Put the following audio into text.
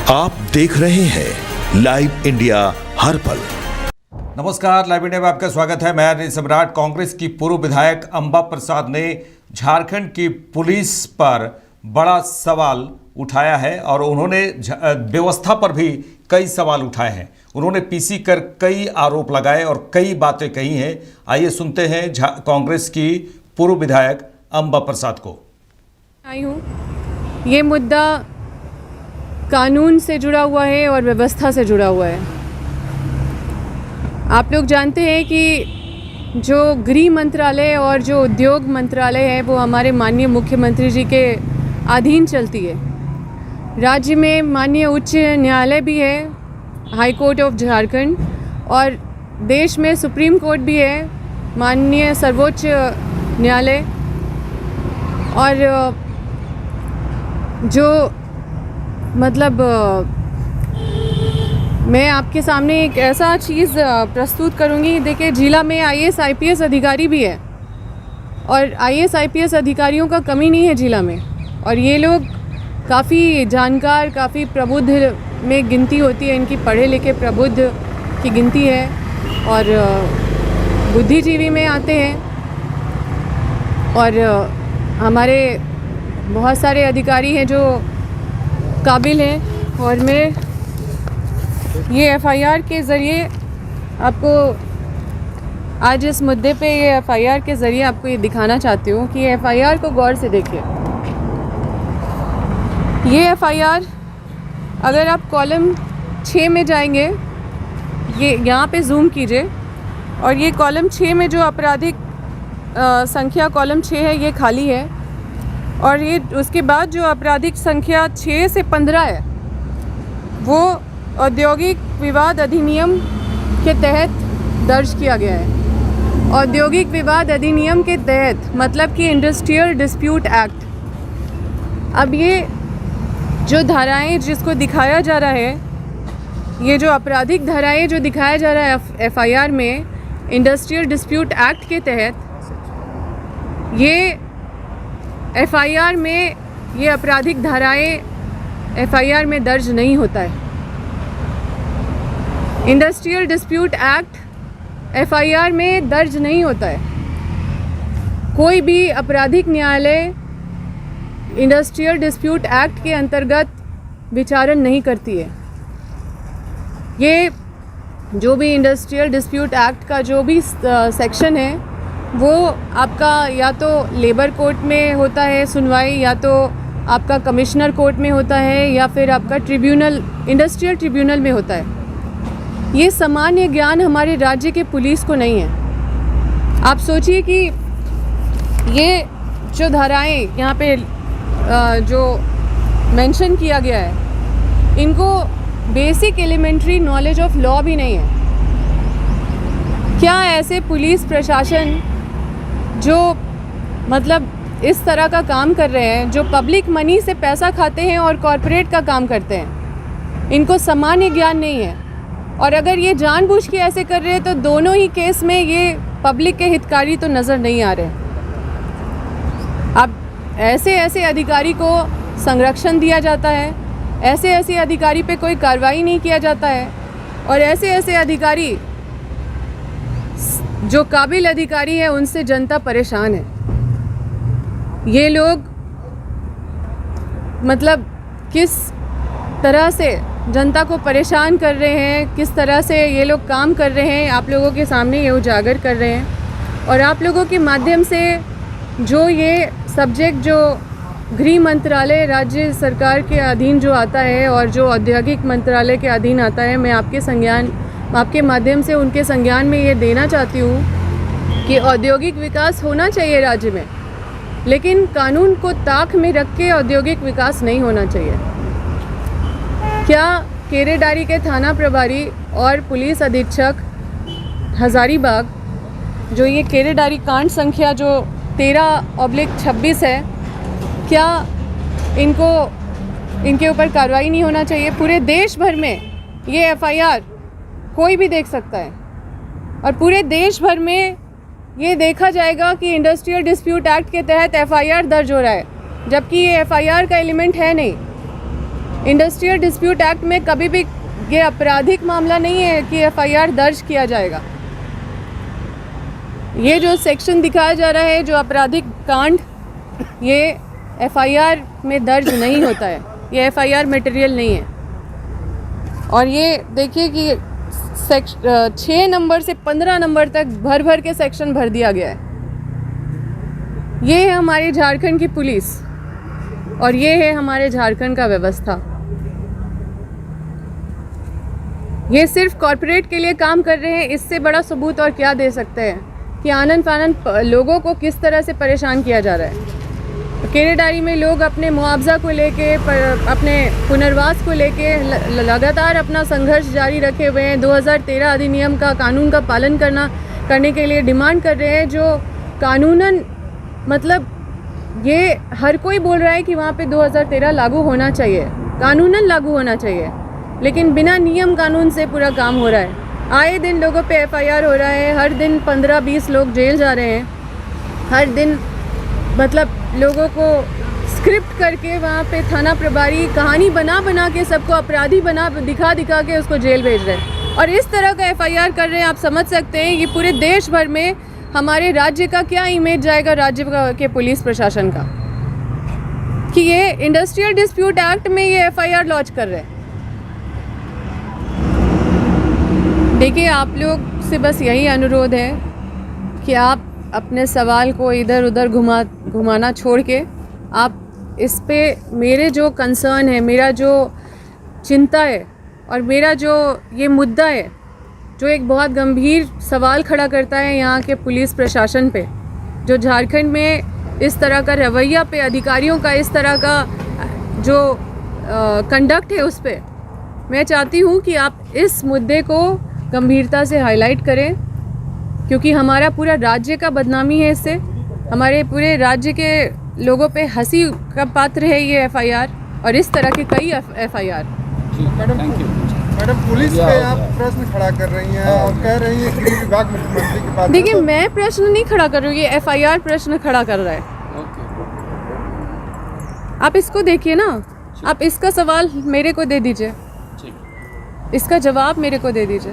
आप देख रहे हैं लाइव इंडिया हर पल। नमस्कार, लाइव इंडिया में आपका स्वागत है। मैं अनिल सम्राट। कांग्रेस की पूर्व विधायक अंबा प्रसाद ने झारखंड की पुलिस पर बड़ा सवाल उठाया है और उन्होंने व्यवस्था पर भी कई सवाल उठाए हैं। उन्होंने पीसी कर कई आरोप लगाए और कई बातें कही हैं। आइए सुनते हैं कांग्रेस की पूर्व विधायक अंबा प्रसाद को। आई हूँ, ये मुद्दा कानून से जुड़ा हुआ है और व्यवस्था से जुड़ा हुआ है। आप लोग जानते हैं कि जो गृह मंत्रालय और जो उद्योग मंत्रालय है वो हमारे माननीय मुख्यमंत्री जी के अधीन चलती है। राज्य में माननीय उच्च न्यायालय भी है, हाई कोर्ट ऑफ झारखंड, और देश में सुप्रीम कोर्ट भी है, माननीय सर्वोच्च न्यायालय। और जो मतलब मैं आपके सामने एक ऐसा चीज़ प्रस्तुत करूंगी। देखिए, जिला में आईएएस आईपीएस अधिकारी भी है और आईएएस आईपीएस अधिकारियों का कमी नहीं है जिला में, और ये लोग काफ़ी जानकार, काफ़ी प्रबुद्ध में गिनती होती है इनकी, पढ़े लिखे प्रबुद्ध की गिनती है और बुद्धिजीवी में आते हैं। और हमारे बहुत सारे अधिकारी हैं जो काबिल हैं। और मैं ये एफआईआर के ज़रिए आपको आज इस मुद्दे पे ये एफआईआर के ज़रिए आपको ये दिखाना चाहती हूँ कि एफआईआर को गौर से देखिए। ये एफआईआर, अगर आप कॉलम 6 में जाएंगे, ये यहाँ पे जूम कीजिए, और ये कॉलम 6 में जो आपराधिक संख्या कॉलम 6 है ये खाली है, और ये उसके बाद जो आपराधिक संख्या 6 से 15 है वो औद्योगिक विवाद अधिनियम के तहत दर्ज किया गया है। औद्योगिक विवाद अधिनियम के तहत मतलब कि इंडस्ट्रियल डिस्प्यूट एक्ट। अब ये जो धाराएं जिसको दिखाया जा रहा है, ये जो आपराधिक धाराएं जो दिखाया जा रहा है एफआईआर में, इंडस्ट्रियल डिस्प्यूट एक्ट के तहत, ये एफआईआर में ये आपराधिक धाराएं एफआईआर में दर्ज नहीं होता है। इंडस्ट्रियल डिस्प्यूट एक्ट एफआईआर में दर्ज नहीं होता है। कोई भी आपराधिक न्यायालय इंडस्ट्रियल डिस्प्यूट एक्ट के अंतर्गत विचारण नहीं करती है। ये जो भी इंडस्ट्रियल डिस्प्यूट एक्ट का जो भी सेक्शन है वो आपका या तो लेबर कोर्ट में होता है सुनवाई, या तो आपका कमिश्नर कोर्ट में होता है, या फिर आपका ट्रिब्यूनल, इंडस्ट्रियल ट्रिब्यूनल में होता है। ये सामान्य ज्ञान हमारे राज्य के पुलिस को नहीं है। आप सोचिए कि ये जो धाराएं यहाँ पे जो मेंशन किया गया है, इनको basic elementary knowledge of law भी नहीं है। क्या ऐसे पुलिस प्रशासन जो मतलब इस तरह का काम कर रहे हैं, जो पब्लिक मनी से पैसा खाते हैं और कॉरपोरेट का काम करते हैं, इनको सामान्य ज्ञान नहीं है? और अगर ये जानबूझ के ऐसे कर रहे हैं तो दोनों ही केस में ये पब्लिक के हितकारी तो नज़र नहीं आ रहे। अब ऐसे अधिकारी को संरक्षण दिया जाता है, ऐसे अधिकारी पे कोई कार्रवाई नहीं किया जाता है, और ऐसे अधिकारी जो काबिल अधिकारी है उनसे जनता परेशान है। ये लोग मतलब किस तरह से जनता को परेशान कर रहे हैं, किस तरह से ये लोग काम कर रहे हैं, आप लोगों के सामने ये उजागर कर रहे हैं। और आप लोगों के माध्यम से जो ये सब्जेक्ट जो गृह मंत्रालय राज्य सरकार के अधीन जो आता है और जो औद्योगिक मंत्रालय के अधीन आता है, मैं आपके माध्यम से उनके संज्ञान में ये देना चाहती हूँ कि औद्योगिक विकास होना चाहिए राज्य में, लेकिन कानून को ताक में रख के औद्योगिक विकास नहीं होना चाहिए। क्या केरेडारी के थाना प्रभारी और पुलिस अधीक्षक हज़ारीबाग, जो ये केरेडारी कांड संख्या जो 13/26 है, क्या इनके ऊपर कार्रवाई नहीं होना चाहिए? पूरे देश भर में ये एफआईआर कोई भी देख सकता है, और पूरे देश भर में ये देखा जाएगा कि इंडस्ट्रियल डिस्प्यूट एक्ट के तहत एफआईआर दर्ज हो रहा है, जबकि ये एफआईआर का एलिमेंट है नहीं। इंडस्ट्रियल डिस्प्यूट एक्ट में कभी भी ये आपराधिक मामला नहीं है कि एफआईआर दर्ज किया जाएगा। ये जो सेक्शन दिखाया जा रहा है, जो आपराधिक कांड, ये एफआईआर में दर्ज नहीं होता है, ये एफआईआर मटेरियल नहीं है। और ये देखिए कि 6 नंबर से 15 नंबर तक भर भर के सेक्शन भर दिया गया है। ये है हमारी झारखंड की पुलिस और ये है हमारे झारखंड का व्यवस्था। ये सिर्फ कॉरपोरेट के लिए काम कर रहे हैं, इससे बड़ा सबूत और क्या दे सकते हैं कि आनन फानन लोगों को किस तरह से परेशान किया जा रहा है। केरेडारी में लोग अपने मुआवजा को लेके, अपने पुनर्वास को लेके लगातार अपना संघर्ष जारी रखे हुए हैं। 2013 अधिनियम का, कानून का पालन करने के लिए डिमांड कर रहे हैं, जो कानूनन मतलब ये हर कोई बोल रहा है कि वहाँ पे 2013 लागू होना चाहिए, कानूनन लागू होना चाहिए, लेकिन बिना नियम कानून से पूरा काम हो रहा है। आए दिन लोगों पे एफआईआर हो रहा है, हर दिन 15-20 लोग जेल जा रहे हैं, हर दिन मतलब लोगों को स्क्रिप्ट करके वहाँ पे थाना प्रभारी कहानी बना के सबको अपराधी दिखा के उसको जेल भेज रहे हैं। और इस तरह का एफआईआर कर रहे हैं। आप समझ सकते हैं ये पूरे देश भर में हमारे राज्य का क्या इमेज जाएगा, राज्य के पुलिस प्रशासन का, कि ये इंडस्ट्रियल डिस्प्यूट एक्ट में ये एफआईआर लॉन्च कर रहे हैं। देखिए, आप लोग से बस यही अनुरोध है कि आप अपने सवाल को इधर उधर घुमाना छोड़ के आप इस पे, मेरे जो कंसर्न है, मेरा जो चिंता है और मेरा जो ये मुद्दा है, जो एक बहुत गंभीर सवाल खड़ा करता है यहाँ के पुलिस प्रशासन पे, जो झारखंड में इस तरह का रवैया पे, अधिकारियों का इस तरह का जो कंडक्ट है, उस पे मैं चाहती हूँ कि आप इस मुद्दे को गंभीरता से हाईलाइट करें, क्योंकि हमारा पूरा राज्य का बदनामी है इससे। हमारे पूरे राज्य के लोगों पे हंसी का पात्र है ये एफआईआर और इस तरह के कई एफआईआर। मैडम, पुलिस पे आप प्रश्न खड़ा कर रही हैं और कह रही हैं गृह विभाग मुख्यमंत्री के पास। देखिए, मैं प्रश्न नहीं खड़ा कर रही हूँ, ये एफआईआर प्रश्न खड़ा कर रहा है। आप इसको देखिए ना, आप इसका सवाल मेरे को दे दीजिए, इसका जवाब मेरे को दे दीजिए।